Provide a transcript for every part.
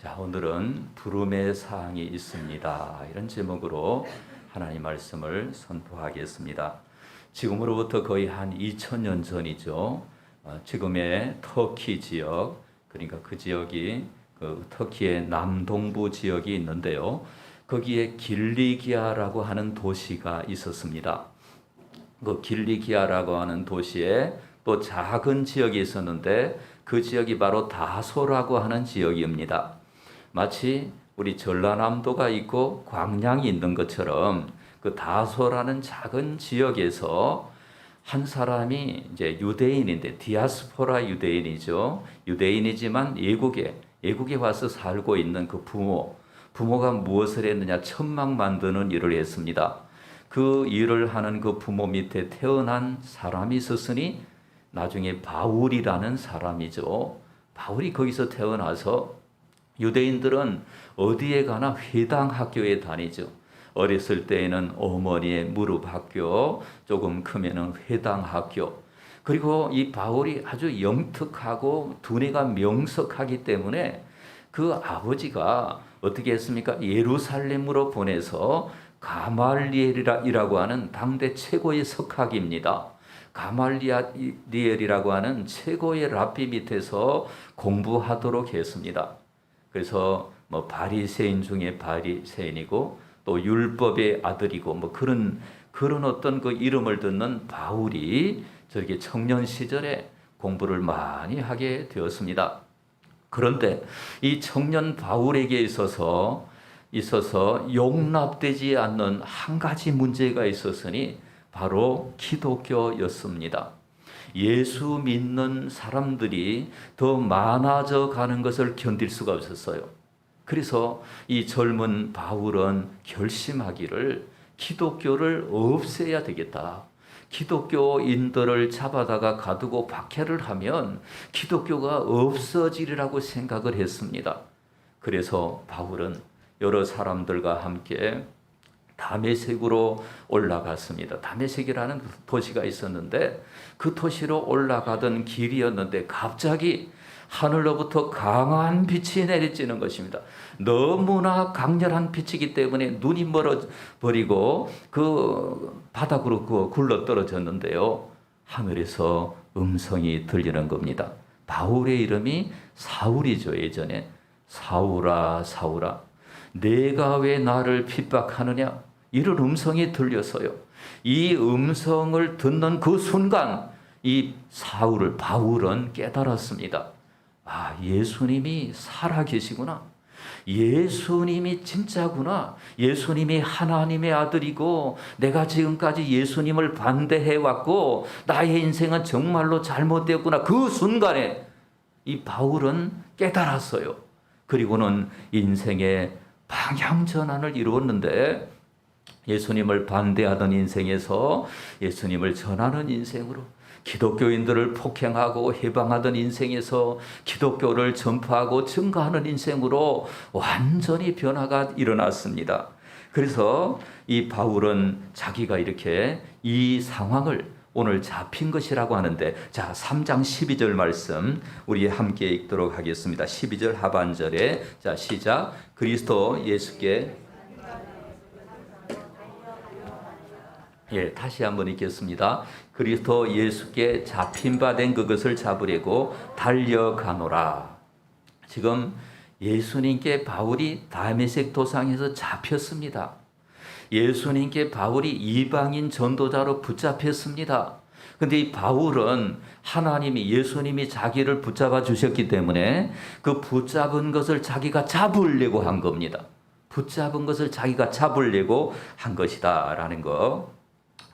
자, 오늘은 부름의 사항이 있습니다. 이런 제목으로 하나님 말씀을 선포하겠습니다. 지금으로부터 거의 한 2000년 전이죠. 지금의 터키 지역, 그러니까 그 지역이 터키의 남동부 지역이 있는데요. 거기에 길리기아라고 하는 도시가 있었습니다. 그 길리기아라고 하는 도시에 또 작은 지역이 있었는데 그 지역이 바로 다소라고 하는 지역입니다. 마치 우리 전라남도가 있고 광양이 있는 것처럼 그 다소라는 작은 지역에서 한 사람이 이제 유대인인데 디아스포라 유대인이죠. 유대인이지만 외국에 와서 살고 있는 그 부모가 무엇을 했느냐? 천막 만드는 일을 했습니다. 그 일을 하는 그 부모 밑에 태어난 사람이 있었으니 나중에 바울이라는 사람이죠. 바울이 거기서 태어나서 유대인들은 어디에 가나 회당 학교에 다니죠. 어렸을 때에는 어머니의 무릎 학교, 조금 크면은 회당 학교. 그리고 이 바울이 아주 영특하고 두뇌가 명석하기 때문에 그 아버지가 어떻게 했습니까? 예루살렘으로 보내서 가말리엘이라고 하는 당대 최고의 석학입니다. 가말리엘이라고 하는 최고의 랍비 밑에서 공부하도록 했습니다. 그래서 바리새인 중에 바리새인이고 또 율법의 아들이고 그런 어떤 그 이름을 듣는 바울이 저렇게 청년 시절에 공부를 많이 하게 되었습니다. 그런데 이 청년 바울에게 있어서 용납되지 않는 한 가지 문제가 있었으니 바로 기독교였습니다. 예수 믿는 사람들이 더 많아져 가는 것을 견딜 수가 없었어요. 그래서 이 젊은 바울은 결심하기를 기독교를 없애야 되겠다. 기독교인들을 잡아다가 가두고 박해를 하면 기독교가 없어지리라고 생각을 했습니다. 그래서 바울은 여러 사람들과 함께 다메섹으로 올라갔습니다. 다메섹이라는 도시가 있었는데 그 도시로 올라가던 길이었는데 갑자기 하늘로부터 강한 빛이 내리쬐는 것입니다. 너무나 강렬한 빛이기 때문에 눈이 멀어버리고 그 바닥으로 굴러 떨어졌는데요. 하늘에서 음성이 들리는 겁니다. 바울의 이름이 사울이죠. 예전에 사울아 사울아 내가 왜 나를 핍박하느냐? 이런 음성이 들려서요. 이 음성을 듣는 그 순간 이 바울은 깨달았습니다. 예수님이 살아계시구나. 예수님이 진짜구나. 예수님이 하나님의 아들이고 내가 지금까지 예수님을 반대해왔고 나의 인생은 정말로 잘못되었구나. 그 순간에 이 바울은 깨달았어요. 그리고는 인생의 방향 전환을 이루었는데 예수님을 반대하던 인생에서 예수님을 전하는 인생으로, 기독교인들을 폭행하고 해방하던 인생에서 기독교를 전파하고 증가하는 인생으로 완전히 변화가 일어났습니다. 그래서 이 바울은 자기가 이렇게 이 상황을 오늘 잡힌 것이라고 하는데, 자, 3장 12절 말씀 우리 함께 읽도록 하겠습니다. 12절 하반절에, 자, 시작. 그리스도 예수께, 다시 한번 읽겠습니다. 그리스도 예수께 잡힌 바 된 그것을 잡으려고 달려가노라. 지금 예수님께 바울이 다메섹 도상에서 잡혔습니다. 예수님께 바울이 이방인 전도자로 붙잡혔습니다. 근데 이 바울은 예수님이 자기를 붙잡아 주셨기 때문에 그 붙잡은 것을 자기가 잡으려고 한 겁니다. 붙잡은 것을 자기가 잡으려고 한 것이다 라는 거.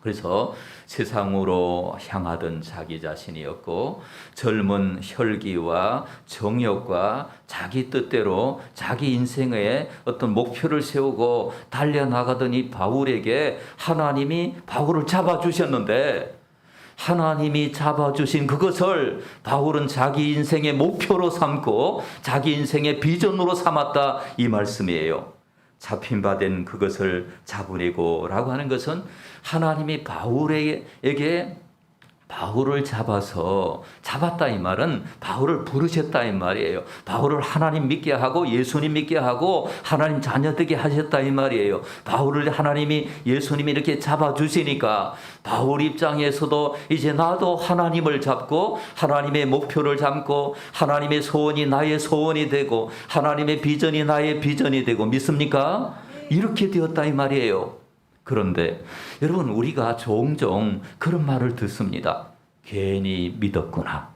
그래서 세상으로 향하던 자기 자신이었고 젊은 혈기와 정욕과 자기 뜻대로 자기 인생에 어떤 목표를 세우고 달려나가던 이 바울에게 하나님이 바울을 잡아주셨는데, 하나님이 잡아주신 그것을 바울은 자기 인생의 목표로 삼고 자기 인생의 비전으로 삼았다, 이 말씀이에요. 잡힌 바 된 그것을 잡으려고 라고 하는 것은 하나님이 바울에게 바울을 잡았다 이 말은 바울을 부르셨다 이 말이에요. 바울을 하나님 믿게 하고 예수님 믿게 하고 하나님 자녀 되게 하셨다 이 말이에요. 바울을 하나님이 예수님이 이렇게 잡아주시니까 바울 입장에서도 이제 나도 하나님을 잡고 하나님의 목표를 잡고 하나님의 소원이 나의 소원이 되고 하나님의 비전이 나의 비전이 되고 믿습니까? 이렇게 되었다 이 말이에요. 그런데 여러분 우리가 종종 그런 말을 듣습니다. 괜히 믿었구나.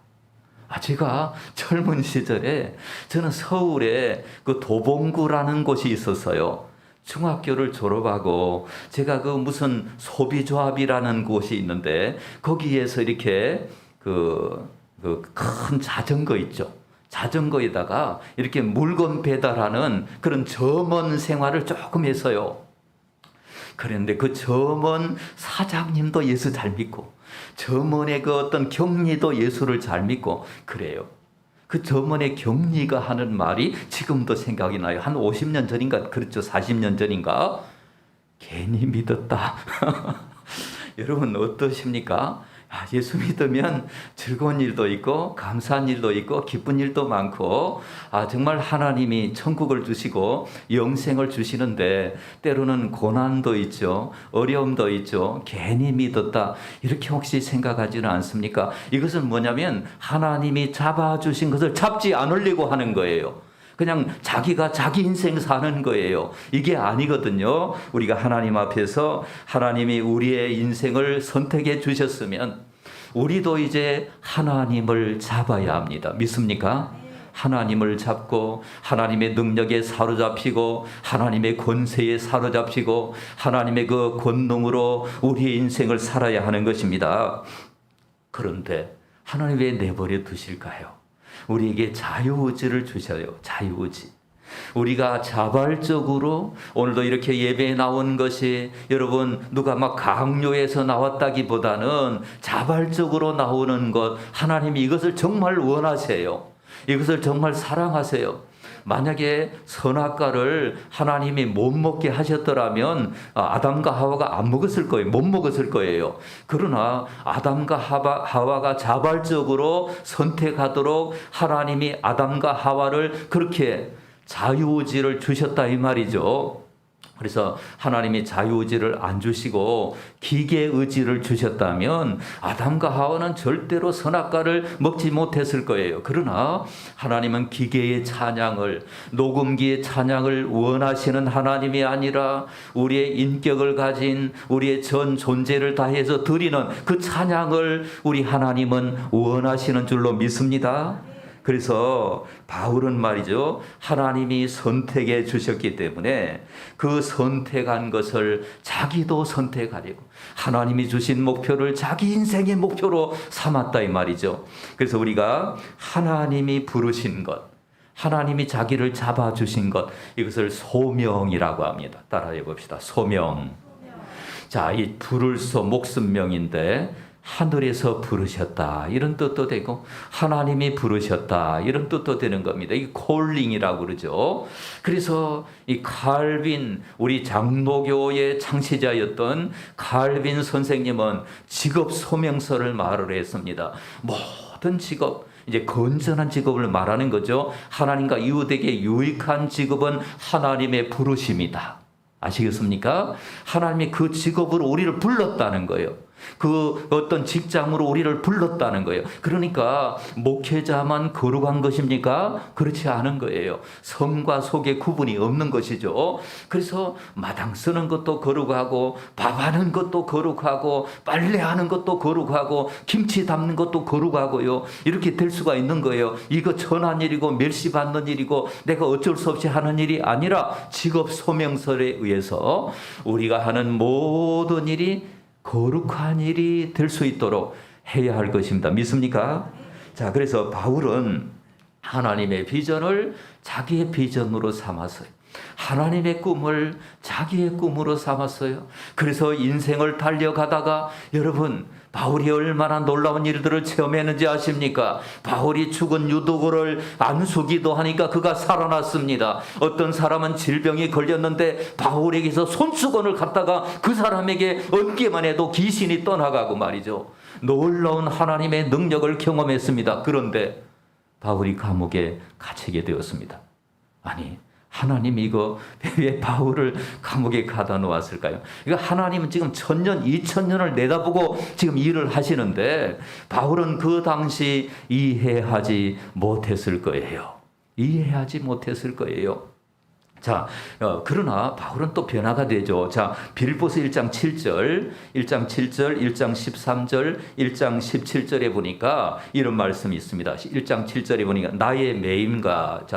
제가 젊은 시절에 저는 서울에 그 도봉구라는 곳이 있었어요. 중학교를 졸업하고 제가 그 무슨 소비조합이라는 곳이 있는데 거기에서 이렇게 그 큰 자전거 있죠. 자전거에다가 이렇게 물건 배달하는 그런 점원 생활을 조금 했어요. 그런데 그 점원 사장님도 예수 잘 믿고 점원의 그 어떤 경리도 예수를 잘 믿고 그래요. 그 점원의 경리가 하는 말이 지금도 생각이 나요. 한 50년 전인가 그렇죠. 40년 전인가 괜히 믿었다. 여러분 어떠십니까? 예수 믿으면 즐거운 일도 있고 감사한 일도 있고 기쁜 일도 많고 정말 하나님이 천국을 주시고 영생을 주시는데 때로는 고난도 있죠. 어려움도 있죠. 괜히 믿었다. 이렇게 혹시 생각하지는 않습니까? 이것은 뭐냐면 하나님이 잡아주신 것을 잡지 않으려고 하는 거예요. 그냥 자기가 자기 인생 사는 거예요. 이게 아니거든요. 우리가 하나님 앞에서 하나님이 우리의 인생을 선택해 주셨으면 우리도 이제 하나님을 잡아야 합니다. 믿습니까? 하나님을 잡고 하나님의 능력에 사로잡히고 하나님의 권세에 사로잡히고 하나님의 그 권능으로 우리의 인생을 살아야 하는 것입니다. 그런데 하나님 왜 내버려 두실까요? 우리에게 자유의지를 주셔요. 자유의지. 우리가 자발적으로 오늘도 이렇게 예배에 나온 것이 여러분 누가 막 강요해서 나왔다기보다는 자발적으로 나오는 것 하나님이 이것을 정말 원하세요. 이것을 정말 사랑하세요. 만약에 선악과를 하나님이 못 먹게 하셨더라면 아담과 하와가 안 먹었을 거예요. 못 먹었을 거예요. 그러나 아담과 하와가 자발적으로 선택하도록 하나님이 아담과 하와를 그렇게 자유의지를 주셨다 이 말이죠. 그래서 하나님이 자유의지를 안 주시고 기계의지를 주셨다면 아담과 하와는 절대로 선악과를 먹지 못했을 거예요. 그러나 하나님은 기계의 찬양을 녹음기의 찬양을 원하시는 하나님이 아니라 우리의 인격을 가진 우리의 전 존재를 다해서 드리는 그 찬양을 우리 하나님은 원하시는 줄로 믿습니다. 그래서 바울은 말이죠. 하나님이 선택해 주셨기 때문에 그 선택한 것을 자기도 선택하려고 하나님이 주신 목표를 자기 인생의 목표로 삼았다 이 말이죠. 그래서 우리가 하나님이 부르신 것, 하나님이 자기를 잡아주신 것, 이것을 소명이라고 합니다. 따라해 봅시다. 소명. 자, 이 부를소 목숨명인데 하늘에서 부르셨다 이런 뜻도 되고 하나님이 부르셨다 이런 뜻도 되는 겁니다. 이 콜링이라고 그러죠. 그래서 이 칼빈 우리 장로교의 창시자였던 칼빈 선생님은 직업 소명서를 말을 했습니다. 모든 직업 이제 건전한 직업을 말하는 거죠. 하나님과 이웃에게 유익한 직업은 하나님의 부르심이다. 아시겠습니까? 하나님이 그 직업으로 우리를 불렀다는 거예요. 그 어떤 직장으로 우리를 불렀다는 거예요. 그러니까 목회자만 거룩한 것입니까? 그렇지 않은 거예요. 성과 속에 구분이 없는 것이죠. 그래서 마당 쓰는 것도 거룩하고 밥하는 것도 거룩하고 빨래하는 것도 거룩하고 김치 담는 것도 거룩하고요. 이렇게 될 수가 있는 거예요. 이거 천한 일이고 멸시받는 일이고 내가 어쩔 수 없이 하는 일이 아니라 직업 소명서에 의해서 우리가 하는 모든 일이 거룩한 일이 될 수 있도록 해야 할 것입니다. 믿습니까? 자, 그래서 바울은 하나님의 비전을 자기의 비전으로 삼았어요. 하나님의 꿈을 자기의 꿈으로 삼았어요. 그래서 인생을 달려가다가 여러분 바울이 얼마나 놀라운 일들을 체험했는지 아십니까? 바울이 죽은 유두고를 안수기도 하니까 그가 살아났습니다. 어떤 사람은 질병이 걸렸는데 바울에게서 손수건을 갖다가 그 사람에게 얹기만 해도 귀신이 떠나가고 말이죠. 놀라운 하나님의 능력을 경험했습니다. 그런데 바울이 감옥에 갇히게 되었습니다. 아니, 하나님이 이거 왜 바울을 감옥에 가다 놓았을까요? 이거 하나님은 지금 1000년, 2000년을 내다보고 지금 일을 하시는데 바울은 그 당시 이해하지 못했을 거예요. 이해하지 못했을 거예요. 자, 그러나 바울은 또 변화가 되죠. 자, 빌립보서 1장 7절, 1장 7절, 1장 13절, 1장 17절에 보니까 이런 말씀이 있습니다. 1장 7절에 보니까 나의 매임과,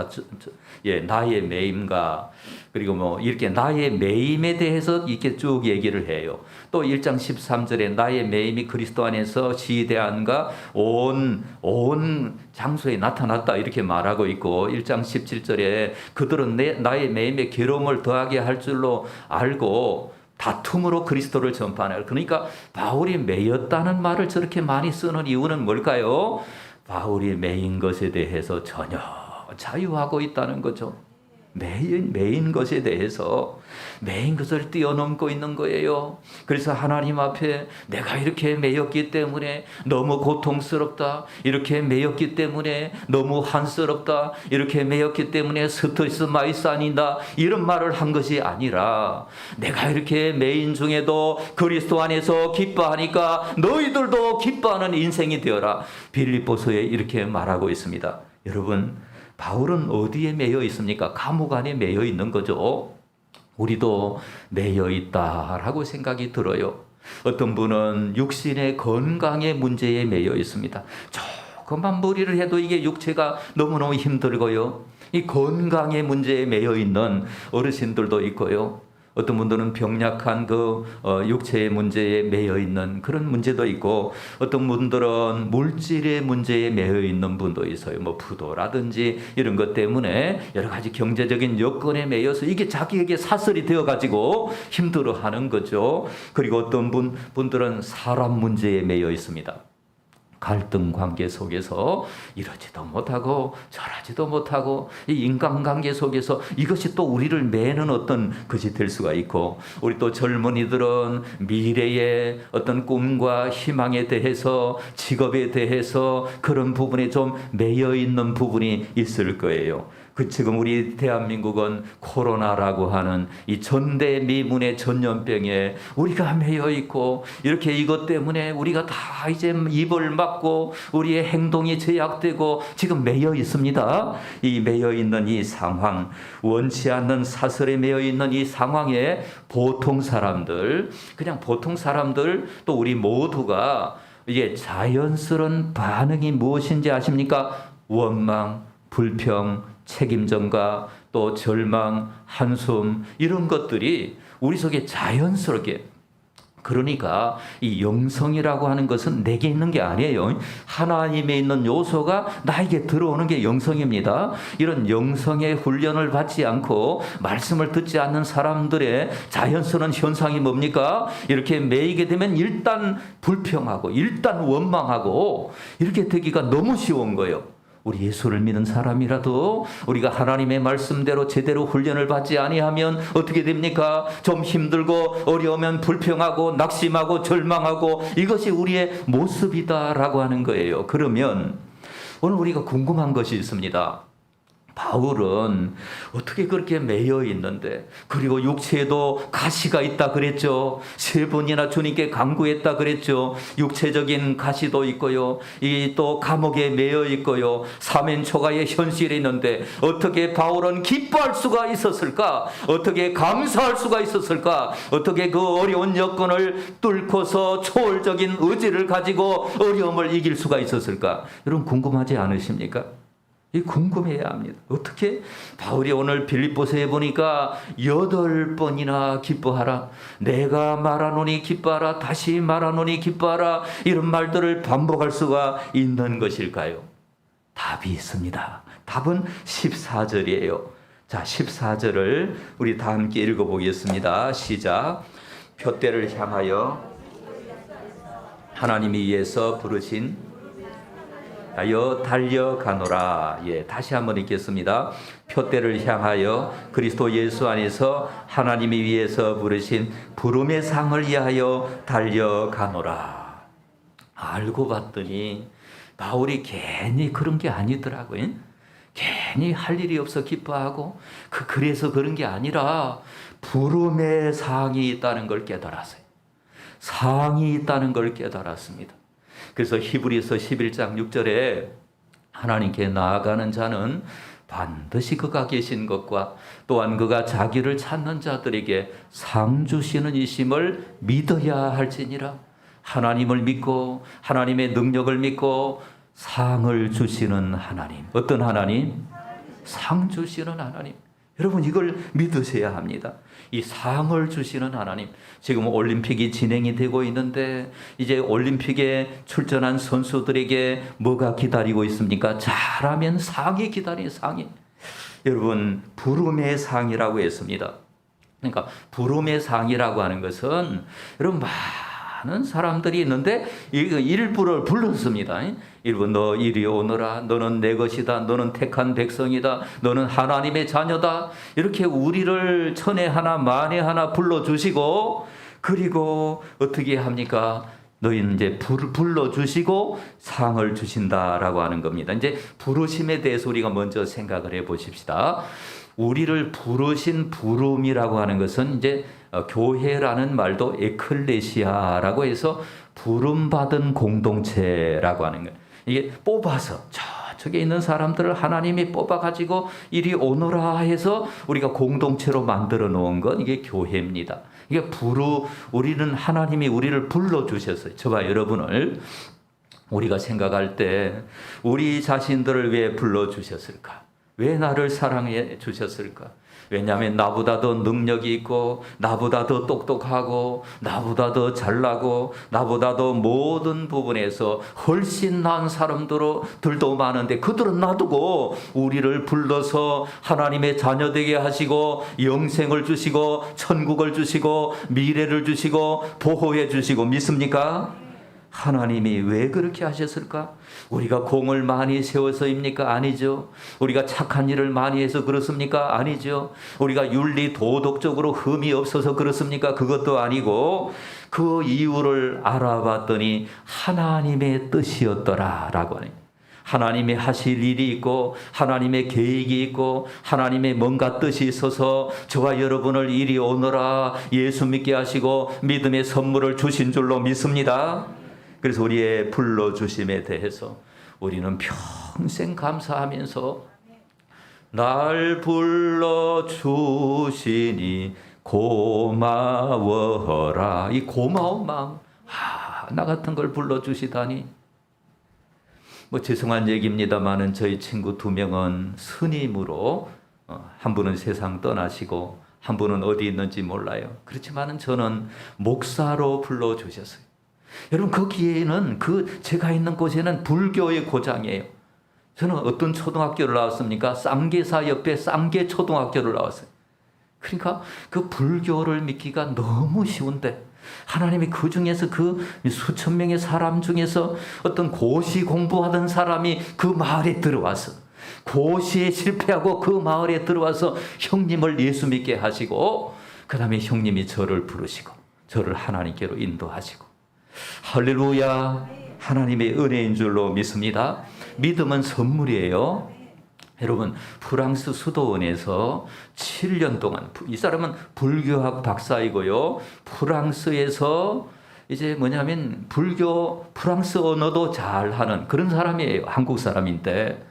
나의 매임과, 그리고 뭐 이렇게 나의 매임에 대해서 이렇게 쭉 얘기를 해요. 또 1장 13절에 나의 매임이 그리스도 안에서 시대한가 온 장소에 나타났다 이렇게 말하고 있고, 1장 17절에 그들은 나의 매임에 괴로움을 더하게 할 줄로 알고 다툼으로 그리스도를 전파하네. 그러니까 바울이 매였다는 말을 저렇게 많이 쓰는 이유는 뭘까요? 바울이 매인 것에 대해서 전혀 자유하고 있다는 거죠. 매인 것에 대해서 매인 것을 뛰어넘고 있는 거예요. 그래서 하나님 앞에 내가 이렇게 매였기 때문에 너무 고통스럽다, 이렇게 매였기 때문에 너무 한스럽다, 이렇게 매였기 때문에 스트레스 많이 쌓인다, 이런 말을 한 것이 아니라 내가 이렇게 매인 중에도 그리스도 안에서 기뻐하니까 너희들도 기뻐하는 인생이 되어라. 빌립보서에 이렇게 말하고 있습니다. 여러분, 바울은 어디에 매여 있습니까? 감옥 안에 매여 있는 거죠. 우리도 매여 있다라고 생각이 들어요. 어떤 분은 육신의 건강의 문제에 매여 있습니다. 조금만 무리를 해도 이게 육체가 너무너무 힘들고요. 이 건강의 문제에 매여 있는 어르신들도 있고요. 어떤 분들은 병약한 육체의 문제에 매여 있는 그런 문제도 있고, 어떤 분들은 물질의 문제에 매여 있는 분도 있어요. 뭐 부도라든지 이런 것 때문에 여러 가지 경제적인 여건에 매여서 이게 자기에게 사슬이 되어가지고 힘들어하는 거죠. 그리고 어떤 분들은 사람 문제에 매여 있습니다. 갈등 관계 속에서 이러지도 못하고 저러지도 못하고 이 인간관계 속에서 이것이 또 우리를 매는 어떤 것이 될 수가 있고, 우리 또 젊은이들은 미래의 어떤 꿈과 희망에 대해서, 직업에 대해서 그런 부분에 좀 매여 있는 부분이 있을 거예요. 지금 우리 대한민국은 코로나라고 하는 이 전대미문의 전염병에 우리가 매여 있고, 이렇게 이것 때문에 우리가 다 이제 입을 막고 우리의 행동이 제약되고 지금 매여 있습니다. 이 매여 있는 이 상황, 원치 않는 사슬에 매여 있는 이 상황에 보통 사람들, 그냥 보통 사람들, 또 우리 모두가 이게 자연스러운 반응이 무엇인지 아십니까? 원망, 불평, 책임전가, 또 절망, 한숨, 이런 것들이 우리 속에 자연스럽게, 그러니까 이 영성이라고 하는 것은 내게 있는 게 아니에요. 하나님에 있는 요소가 나에게 들어오는 게 영성입니다. 이런 영성의 훈련을 받지 않고 말씀을 듣지 않는 사람들의 자연스러운 현상이 뭡니까? 이렇게 매이게 되면 일단 불평하고 일단 원망하고 이렇게 되기가 너무 쉬운 거예요. 우리 예수를 믿는 사람이라도 우리가 하나님의 말씀대로 제대로 훈련을 받지 아니하면 어떻게 됩니까? 좀 힘들고 어려우면 불평하고 낙심하고 절망하고 이것이 우리의 모습이다라고 하는 거예요. 그러면 오늘 우리가 궁금한 것이 있습니다. 바울은 어떻게 그렇게 매여 있는데, 그리고 육체에도 가시가 있다 그랬죠. 3번이나 주님께 간구했다 그랬죠. 육체적인 가시도 있고요, 이 또 감옥에 매여 있고요, 사면초가의 현실이 있는데 어떻게 바울은 기뻐할 수가 있었을까? 어떻게 감사할 수가 있었을까? 어떻게 그 어려운 여건을 뚫고서 초월적인 의지를 가지고 어려움을 이길 수가 있었을까? 여러분 궁금하지 않으십니까? 이 궁금해야 합니다. 어떻게 바울이 오늘 빌립보서에 보니까 8번이나 기뻐하라, 내가 말하노니 기뻐하라, 다시 말하노니 기뻐하라, 이런 말들을 반복할 수가 있는 것일까요? 답이 있습니다. 답은 14절이에요. 자, 14절을 우리 다 함께 읽어보겠습니다. 시작. 표대를 향하여 하나님이 위해서 부르신 하여 달려가노라. 예, 다시 한번 읽겠습니다. 표대를 향하여 그리스도 예수 안에서 하나님이 위해서 부르신 부름의 상을 위하여 달려가노라. 알고 봤더니 바울이 괜히 그런 게 아니더라고요. 괜히 할 일이 없어 기뻐하고 그래서 그런 게 아니라 부름의 사항이 있다는 걸 깨달았어요. 사항이 있다는 걸 깨달았습니다. 그래서 히브리서 11장 6절에 하나님께 나아가는 자는 반드시 그가 계신 것과 또한 그가 자기를 찾는 자들에게 상 주시는 이심을 믿어야 할지니라. 하나님을 믿고 하나님의 능력을 믿고 상을 주시는 하나님. 어떤 하나님? 상 주시는 하나님. 여러분 이걸 믿으셔야 합니다. 이 상을 주시는 하나님. 지금 올림픽이 진행이 되고 있는데 이제 올림픽에 출전한 선수들에게 뭐가 기다리고 있습니까? 잘하면 상이 기다리는 상이. 여러분 부름의 상이라고 했습니다. 그러니까 부름의 상이라고 하는 것은 여러분 많은 사람들이 있는데 일부를 불렀습니다. 일부 너 이리 오너라. 너는 내 것이다. 너는 택한 백성이다. 너는 하나님의 자녀다. 이렇게 우리를 천에 하나 만에 하나 불러주시고 그리고 어떻게 합니까? 너희는 이제 불러주시고 상을 주신다라고 하는 겁니다. 이제 부르심에 대해서 우리가 먼저 생각을 해 보십시다. 우리를 부르신 부름이라고 하는 것은 이제 교회라는 말도 에클레시아라고 해서 부름받은 공동체라고 하는 거예요. 이게 뽑아서 저쪽에 있는 사람들을 하나님이 뽑아가지고 이리 오너라 해서 우리가 공동체로 만들어 놓은 건 이게 교회입니다. 이게 우리는 하나님이 우리를 불러주셨어요. 저와 여러분을 우리가 생각할 때 우리 자신들을 왜 불러주셨을까? 왜 나를 사랑해 주셨을까? 왜냐하면 나보다 더 능력이 있고 나보다 더 똑똑하고 나보다 더 잘나고 나보다 더 모든 부분에서 훨씬 나은 사람들도 많은데 그들은 놔두고 우리를 불러서 하나님의 자녀 되게 하시고 영생을 주시고 천국을 주시고 미래를 주시고 보호해 주시고 믿습니까? 하나님이 왜 그렇게 하셨을까? 우리가 공을 많이 세워서입니까? 아니죠. 우리가 착한 일을 많이 해서 그렇습니까? 아니죠. 우리가 윤리 도덕적으로 흠이 없어서 그렇습니까? 그것도 아니고 그 이유를 알아봤더니 하나님의 뜻이었더라라고 하네요. 하나님이 하실 일이 있고 하나님의 계획이 있고 하나님의 뭔가 뜻이 있어서 저와 여러분을 이리 오너라 예수 믿게 하시고 믿음의 선물을 주신 줄로 믿습니다. 그래서 우리의 불러주심에 대해서 우리는 평생 감사하면서 날 불러주시니 고마워라. 이 고마운 마음, 나 같은 걸 불러주시다니. 뭐 죄송한 얘기입니다만은 저희 친구 2명은 스님으로 한 분은 세상 떠나시고 한 분은 어디 있는지 몰라요. 그렇지만은 저는 목사로 불러주셨어요. 여러분 거기에는 제가 있는 곳에는 불교의 고장이에요. 저는 어떤 초등학교를 나왔습니까? 쌍계사 옆에 쌍계 초등학교를 나왔어요. 그러니까 그 불교를 믿기가 너무 쉬운데 하나님이 그 중에서 그 수천 명의 사람 중에서 어떤 고시 공부하던 사람이 그 마을에 들어와서 고시에 실패하고 그 마을에 들어와서 형님을 예수 믿게 하시고 그 다음에 형님이 저를 부르시고 저를 하나님께로 인도하시고 할렐루야. 하나님의 은혜인 줄로 믿습니다. 믿음은 선물이에요. 여러분 프랑스 수도원에서 7년 동안 이 사람은 불교학 박사이고요. 프랑스에서 이제 뭐냐면 프랑스 언어도 잘하는 그런 사람이에요. 한국 사람인데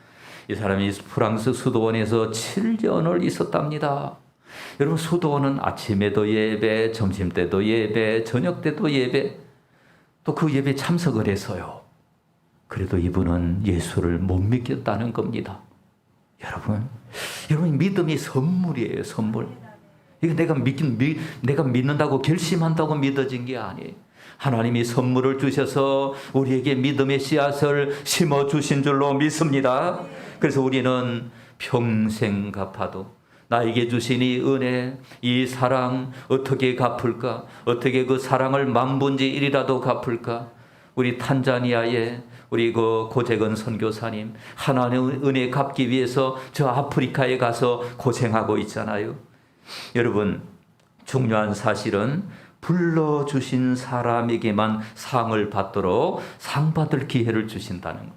이 사람이 프랑스 수도원에서 7년을 있었답니다. 여러분 수도원은 아침에도 예배, 점심때도 예배, 저녁때도 예배 또 그 예배에 참석을 해서요. 그래도 이분은 예수를 못 믿겠다는 겁니다. 여러분 믿음이 선물이에요. 선물. 이거 내가 믿는다고 결심한다고 믿어진 게 아니에요. 하나님이 선물을 주셔서 우리에게 믿음의 씨앗을 심어주신 줄로 믿습니다. 그래서 우리는 평생 갚아도 나에게 주신 이 은혜, 이 사랑 어떻게 갚을까? 어떻게 그 사랑을 만분지 1이라도 갚을까? 우리 탄자니아에 우리 그 고재근 선교사님 하나님의 은혜 갚기 위해서 저 아프리카에 가서 고생하고 있잖아요. 여러분 중요한 사실은 불러주신 사람에게만 상을 받도록 상 받을 기회를 주신다는 거예요.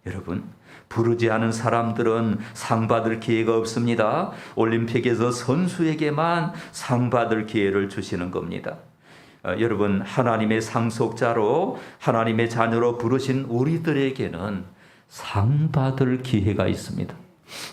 여러분, 부르지 않은 사람들은 상 받을 기회가 없습니다. 올림픽에서 선수에게만 상 받을 기회를 주시는 겁니다. 여러분, 하나님의 상속자로 하나님의 자녀로 부르신 우리들에게는 상 받을 기회가 있습니다.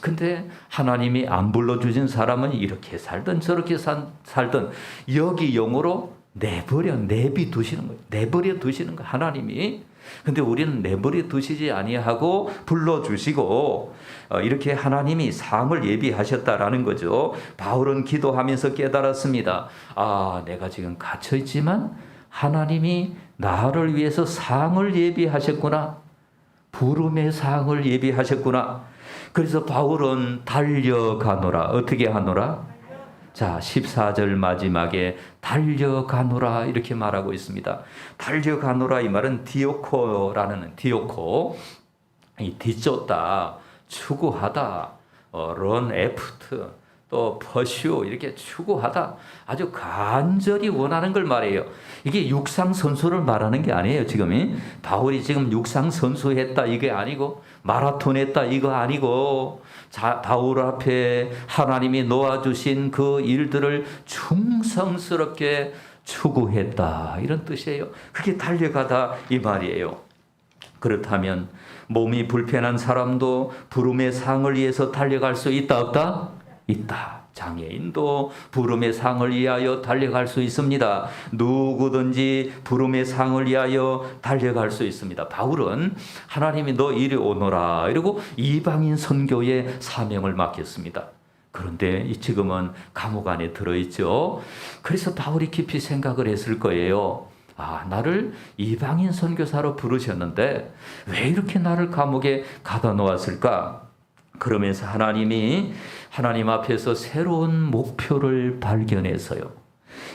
근데 하나님이 안 불러주신 사람은 이렇게 살든 저렇게 살든 여기 영으로 내비 두시는 거예요. 내버려 두시는 거예요, 하나님이. 근데 우리는 내버려 두시지 아니하고 불러주시고 이렇게 하나님이 상을 예비하셨다라는 거죠. 바울은 기도하면서 깨달았습니다. 아, 내가 지금 갇혀있지만 하나님이 나를 위해서 상을 예비하셨구나. 부름의 상을 예비하셨구나. 그래서 바울은 달려가노라. 어떻게 하노라? 자, 14절 마지막에 달려가노라 이렇게 말하고 있습니다. 달려가노라 이 말은 디오코라는 디오코, 이 뒤쫓다, 추구하다, run after, 또 pursue 이렇게 추구하다, 아주 간절히 원하는 걸 말해요. 이게 육상 선수를 말하는 게 아니에요. 지금 바울이 지금 육상 선수 했다 이게 아니고 마라톤 했다 이거 아니고 바울 앞에 하나님이 놓아주신 그 일들을 충성스럽게 추구했다 이런 뜻이에요. 그게 달려가다 이 말이에요. 그렇다면 몸이 불편한 사람도 부름의 상을 위해서 달려갈 수 있다 없다? 있다. 장애인도 부름의 상을 위하여 달려갈 수 있습니다. 누구든지 부름의 상을 위하여 달려갈 수 있습니다. 바울은 하나님이 너 이리 오너라 이러고 이방인 선교에 사명을 맡겼습니다. 그런데 지금은 감옥 안에 들어있죠. 그래서 바울이 깊이 생각을 했을 거예요. 아, 나를 이방인 선교사로 부르셨는데 왜 이렇게 나를 감옥에 가둬 놓았을까? 그러면서 하나님 앞에서 새로운 목표를 발견해서요.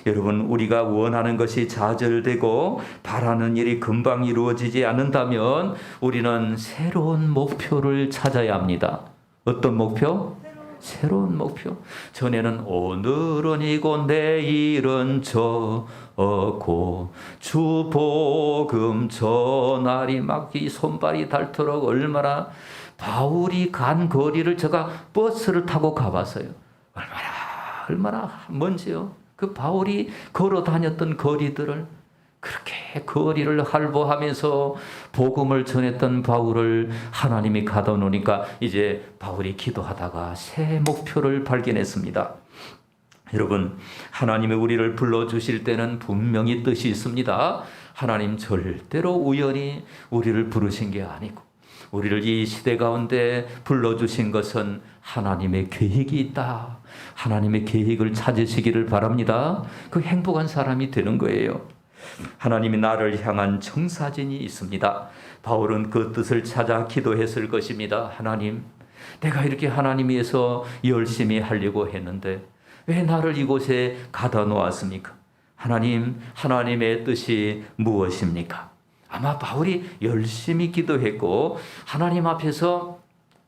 여러분, 우리가 원하는 것이 좌절되고 바라는 일이 금방 이루어지지 않는다면 우리는 새로운 목표를 찾아야 합니다. 어떤 목표? 새로운 목표. 전에는 오늘은 이고 내일은 저고 주 복음 전하리 막 이 손발이 닳도록 얼마나 바울이 간 거리를 제가 버스를 타고 가봤어요. 얼마나 먼지요. 그 바울이 걸어 다녔던 거리들을 그렇게 거리를 할보하면서 복음을 전했던 바울을 하나님이 가둬 놓으니까 이제 바울이 기도하다가 새 목표를 발견했습니다. 여러분, 하나님이 우리를 불러주실 때는 분명히 뜻이 있습니다. 하나님 절대로 우연히 우리를 부르신 게 아니고 우리를 이 시대 가운데 불러주신 것은 하나님의 계획이 있다. 하나님의 계획을 찾으시기를 바랍니다. 그 행복한 사람이 되는 거예요. 하나님이 나를 향한 청사진이 있습니다. 바울은 그 뜻을 찾아 기도했을 것입니다. 하나님, 내가 이렇게 하나님 위해서 열심히 하려고 했는데 왜 나를 이곳에 가다 놓았습니까? 하나님, 하나님의 뜻이 무엇입니까? 아마 바울이 열심히 기도했고 하나님 앞에서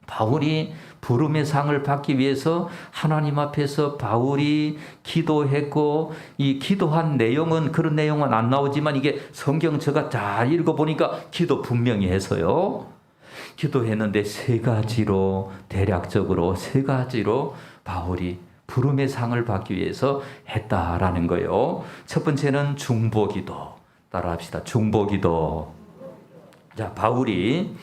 바울이 부름의 상을 받기 위해서 하나님 앞에서 바울이 기도했고 이 기도한 내용은 그런 내용은 안 나오지만 이게 성경 제가 잘 읽어보니까 기도 분명히 해서요. 기도했는데 대략적으로 세 가지로 바울이 부름의 상을 받기 위해서 했다라는 거예요. 첫 번째는 중보기도. 따라합시다. 중보기도. 자, 바울이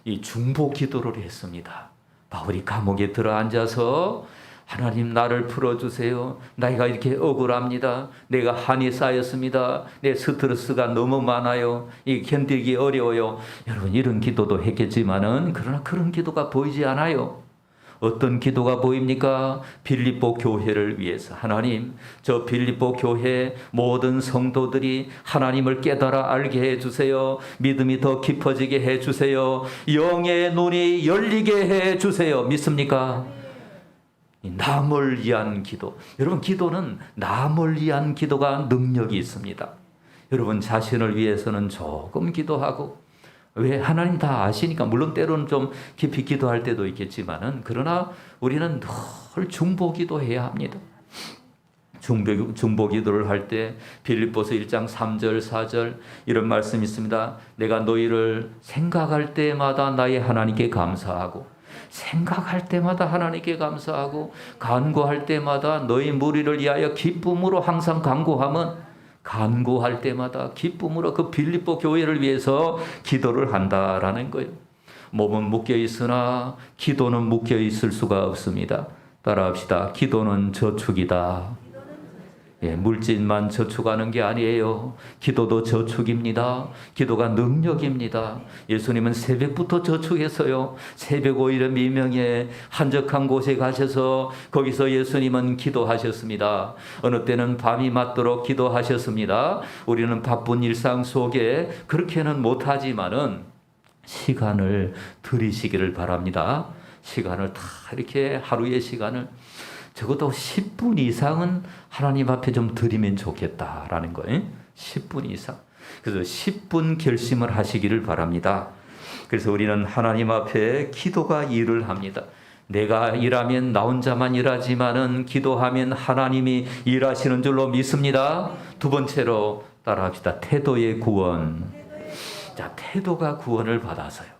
이 중보기도를 했습니다. 바울이 감옥에 들어앉아서 하나님 나를 풀어주세요. 내가 이렇게 억울합니다. 내가 한이 쌓였습니다. 내 스트레스가 너무 많아요. 이 견디기 어려워요. 여러분 이런 기도도 했겠지만은 그러나 그런 기도가 보이지 않아요. 어떤 기도가 보입니까? 빌립보 교회를 위해서 하나님, 저 빌립보 교회 모든 성도들이 하나님을 깨달아 알게 해주세요. 믿음이 더 깊어지게 해주세요. 영의 눈이 열리게 해주세요. 믿습니까? 남을 위한 기도. 여러분 기도는 남을 위한 기도가 능력이 있습니다. 여러분 자신을 위해서는 조금 기도하고 왜 하나님 다 아시니까 물론 때로는 좀 깊이 기도할 때도 있겠지만은 그러나 우리는 늘 중보 기도해야 합니다. 중보 기도를 할 때 빌립보서 1장 3절 4절 이런 말씀이 있습니다. 내가 너희를 생각할 때마다 나의 하나님께 감사하고 생각할 때마다 하나님께 감사하고 간구할 때마다 너희 무리를 위하여 기쁨으로 항상 간구하면 간구할 때마다 기쁨으로 그 빌립보 교회를 위해서 기도를 한다라는 거예요. 몸은 묶여 있으나 기도는 묶여 있을 수가 없습니다. 따라합시다. 기도는 저축이다. 예, 물질만 저축하는 게 아니에요. 기도도 저축입니다. 기도가 능력입니다. 예수님은 새벽부터 저축했어요. 새벽 오일의 미명에 한적한 곳에 가셔서 거기서 예수님은 기도하셨습니다. 어느 때는 밤이 맞도록 기도하셨습니다. 우리는 바쁜 일상 속에 그렇게는 못하지만은 시간을 들이시기를 바랍니다. 시간을 다 이렇게 하루의 시간을 적어도 10분 이상은 하나님 앞에 좀 드리면 좋겠다라는 거예요. 10분 이상. 그래서 10분 결심을 하시기를 바랍니다. 그래서 우리는 하나님 앞에 기도가 일을 합니다. 내가 일하면 나 혼자만 일하지만은 기도하면 하나님이 일하시는 줄로 믿습니다. 두 번째로 따라합시다. 태도의 구원. 자, 태도가 구원을 받아서요.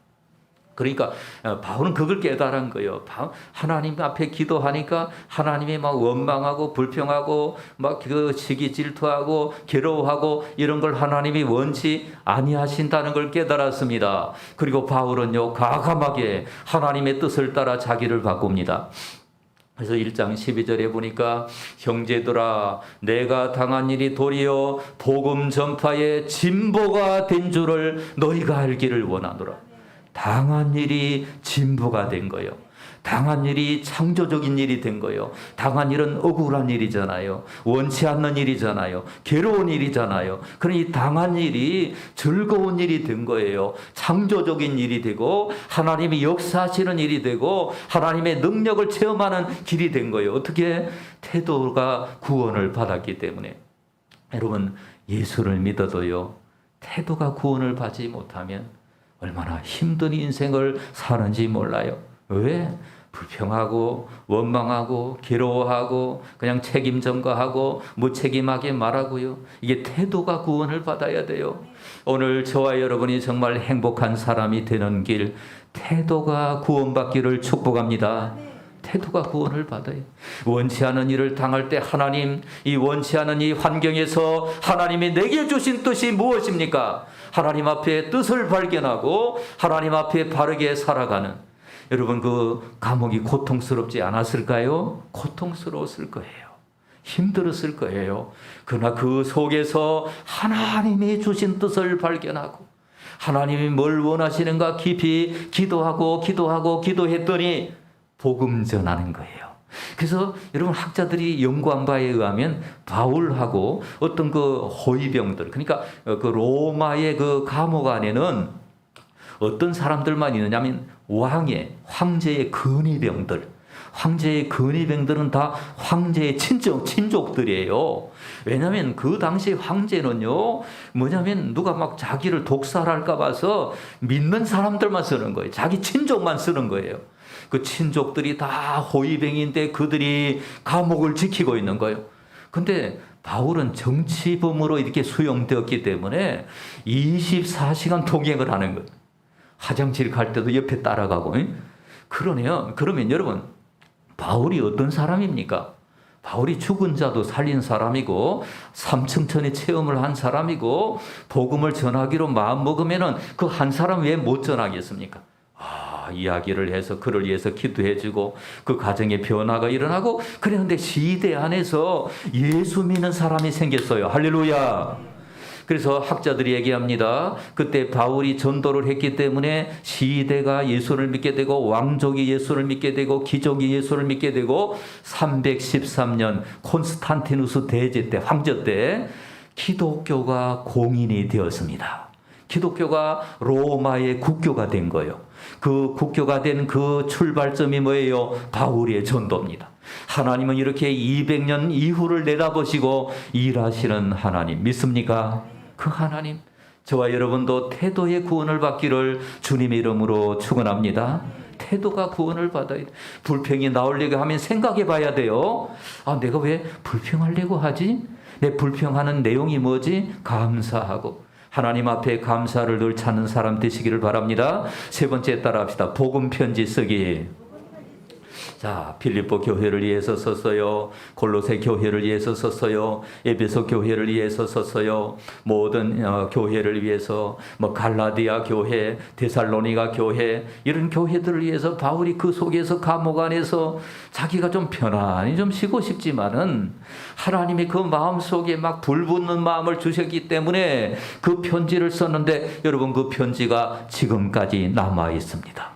그러니까 바울은 그걸 깨달은 거예요. 하나님 앞에 기도하니까 하나님이 막 원망하고 불평하고 막 그 시기 질투하고 괴로워하고 이런 걸 하나님이 원치 아니하신다는 걸 깨달았습니다. 그리고 바울은요 과감하게 하나님의 뜻을 따라 자기를 바꿉니다. 그래서 1장 12절에 보니까 형제들아 내가 당한 일이 도리어 복음 전파의 진보가 된 줄을 너희가 알기를 원하노라. 당한 일이 진보가 된 거예요. 당한 일이 창조적인 일이 된 거예요. 당한 일은 억울한 일이잖아요. 원치 않는 일이잖아요. 괴로운 일이잖아요. 그러니 당한 일이 즐거운 일이 된 거예요. 창조적인 일이 되고 하나님이 역사하시는 일이 되고 하나님의 능력을 체험하는 길이 된 거예요. 어떻게? 태도가 구원을 받았기 때문에. 여러분 예수를 믿어도요 태도가 구원을 받지 못하면 얼마나 힘든 인생을 사는지 몰라요. 왜? 불평하고 원망하고 괴로워하고 그냥 책임 전가하고 무책임하게 말하고요. 이게 태도가 구원을 받아야 돼요. 오늘 저와 여러분이 정말 행복한 사람이 되는 길, 태도가 구원받기를 축복합니다. 태도가 구원을 받아요. 원치 않은 일을 당할 때 하나님, 이 원치 않은 이 환경에서 하나님이 내게 주신 뜻이 무엇입니까? 하나님 앞에 뜻을 발견하고 하나님 앞에 바르게 살아가는, 여러분 그 감옥이 고통스럽지 않았을까요? 고통스러웠을 거예요. 힘들었을 거예요. 그러나 그 속에서 하나님이 주신 뜻을 발견하고 하나님이 뭘 원하시는가 깊이 기도했더니 복음 전하는 거예요. 그래서 여러분 학자들이 연구한 바에 의하면 바울하고 어떤 그 호위병들, 그러니까 그 로마의 그 감옥 안에는 어떤 사람들만 있느냐면 황제의 근위병들, 황제의 근위병들은 다 황제의 친족들이에요. 왜냐하면 그 당시 황제는요, 뭐냐면 누가 막 자기를 독살할까 봐서 믿는 사람들만 쓰는 거예요. 자기 친족만 쓰는 거예요. 그 친족들이 다 호위병인데 그들이 감옥을 지키고 있는 거예요. 근데 바울은 정치범으로 이렇게 수용되었기 때문에 24시간 동행을 하는 거예요. 화장실 갈 때도 옆에 따라가고. 그러면 여러분, 바울이 어떤 사람입니까? 바울이 죽은 자도 살린 사람이고 삼층천의 체험을 한 사람이고 복음을 전하기로 마음먹으면 그 한 사람 왜 못 전하겠습니까? 이야기를 해서 그를 위해서 기도해주고 그 가정에 변화가 일어나고 그랬는데 시대 안에서 예수 믿는 사람이 생겼어요. 할렐루야. 그래서 학자들이 얘기합니다. 그때 바울이 전도를 했기 때문에 시대가 예수를 믿게 되고 왕족이 예수를 믿게 되고 귀족이 예수를 믿게 되고 313년 콘스탄티누스 대제 때, 황제 때 기독교가 공인이 되었습니다. 기독교가 로마의 국교가 된 거예요. 그 국교가 된 그 출발점이 뭐예요? 바울의 전도입니다. 하나님은 이렇게 200년 이후를 내다보시고 일하시는 하나님 믿습니까? 그 하나님, 저와 여러분도 태도의 구원을 받기를 주님의 이름으로 축원합니다. 태도가 구원을 받아야 돼. 불평이 나오려고 하면 생각해 봐야 돼요. 아, 내가 왜 불평하려고 하지? 내 불평하는 내용이 뭐지? 감사하고. 하나님 앞에 감사를 늘 찾는 사람 되시기를 바랍니다. 세 번째 따라합시다. 복음 편지 쓰기. 자, 빌립보 교회를 위해서 썼어요. 골로새 교회를 위해서 썼어요. 에베소 교회를 위해서 썼어요. 모든 교회를 위해서, 갈라디아 교회, 데살로니가 교회, 이런 교회들을 위해서 바울이 그 속에서 감옥 안에서 자기가 좀 편안히 좀 쉬고 싶지만은 하나님이 그 마음 속에 막 불붙는 마음을 주셨기 때문에 그 편지를 썼는데, 여러분, 그 편지가 지금까지 남아 있습니다.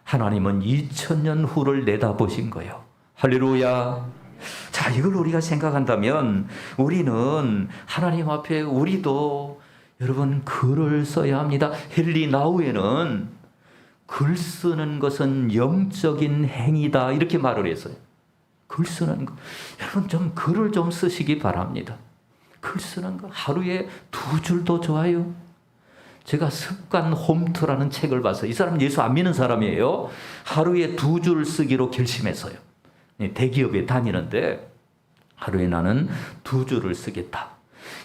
하나님은 2000년 후를 내다보신 거예요. 할렐루야. 자, 이걸 우리가 생각한다면 우리는 하나님 앞에 우리도 여러분 글을 써야 합니다. 헨리 나우에는 글 쓰는 것은 영적인 행위다 이렇게 말을 했어요. 글 쓰는 거. 여러분 좀 글을 좀 쓰시기 바랍니다. 글 쓰는 거 하루에 2줄도 좋아요. 제가 습관 홈트라는 책을 봤어요. 이 사람은 예수 안 믿는 사람이에요. 하루에 2줄 쓰기로 결심했어요. 대기업에 다니는데 하루에 나는 2줄을 쓰겠다.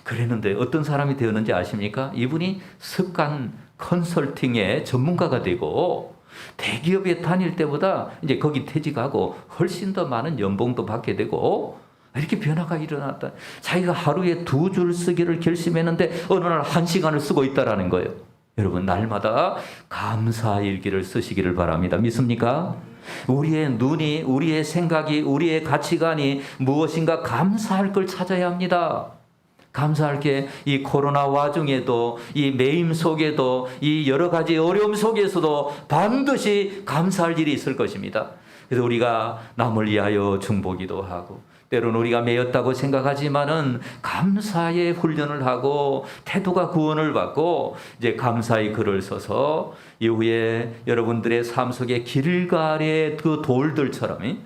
그랬는데 어떤 사람이 되었는지 아십니까? 이분이 습관 컨설팅의 전문가가 되고 대기업에 다닐 때보다 이제 거기 퇴직하고 훨씬 더 많은 연봉도 받게 되고 이렇게 변화가 일어났다. 자기가 하루에 2줄 쓰기를 결심했는데 어느 날 1시간을 쓰고 있다라는 거예요. 여러분 날마다 감사 일기를 쓰시기를 바랍니다. 믿습니까? 우리의 눈이, 우리의 생각이, 우리의 가치관이 무엇인가 감사할 걸 찾아야 합니다. 감사할 게 이 코로나 와중에도 이 매임 속에도 이 여러 가지 어려움 속에서도 반드시 감사할 일이 있을 것입니다. 그래서 우리가 남을 위하여 중보기도 하고 때로는 우리가 매였다고 생각하지만은 감사의 훈련을 하고 태도가 구원을 받고 이제 감사의 글을 써서 이후에 여러분들의 삶 속에 길갈의 그 돌들처럼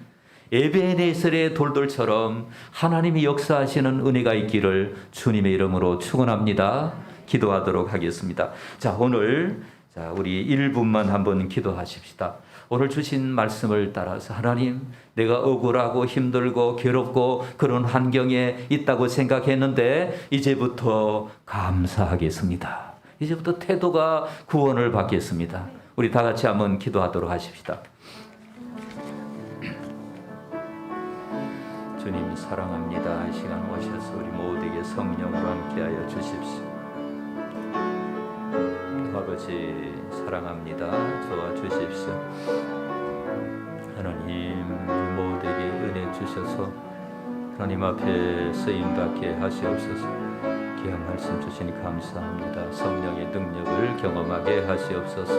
에베네셀의 돌들처럼 하나님이 역사하시는 은혜가 있기를 주님의 이름으로 축원합니다. 기도하도록 하겠습니다. 자, 오늘 우리 1분만 한번 기도하십시다. 오늘 주신 말씀을 따라서 하나님, 내가 억울하고 힘들고 괴롭고 그런 환경에 있다고 생각했는데 이제부터 감사하겠습니다. 이제부터 태도가 구원을 받겠습니다. 우리 다 같이 한번 기도하도록 하십시다. 주님 사랑합니다. 이 시간 오셔서 우리 모두에게 성령으로 함께하여 주십시오. 아버지 사랑합니다. 도와주십시오. 하나님 모두에게 은혜 주셔서 하나님 앞에 쓰임받게 하시옵소서. 귀한 말씀 주시니 감사합니다. 성령의 능력을 경험하게 하시옵소서.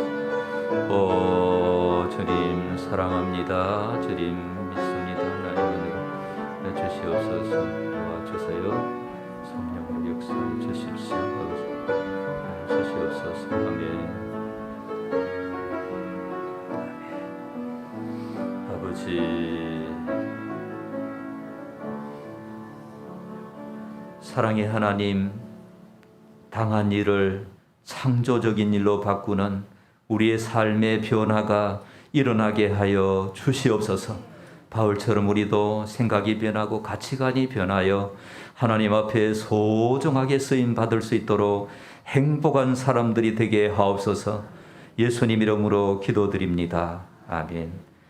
오 주님 사랑합니다. 주님 믿습니다. 하나님 은혜 주시옵소서. 도와주세요. 성령의 역사를 주십시오. 주시옵소서. 아멘. 아버지 사랑의 하나님, 당한 일을 창조적인 일로 바꾸는 우리의 삶의 변화가 일어나게 하여 주시옵소서. 바울처럼 우리도 생각이 변하고 가치관이 변하여 하나님 앞에 소중하게 쓰임 받을 수 있도록 행복한 사람들이 되게 하옵소서. 예수님 이름으로 기도드립니다. 아멘.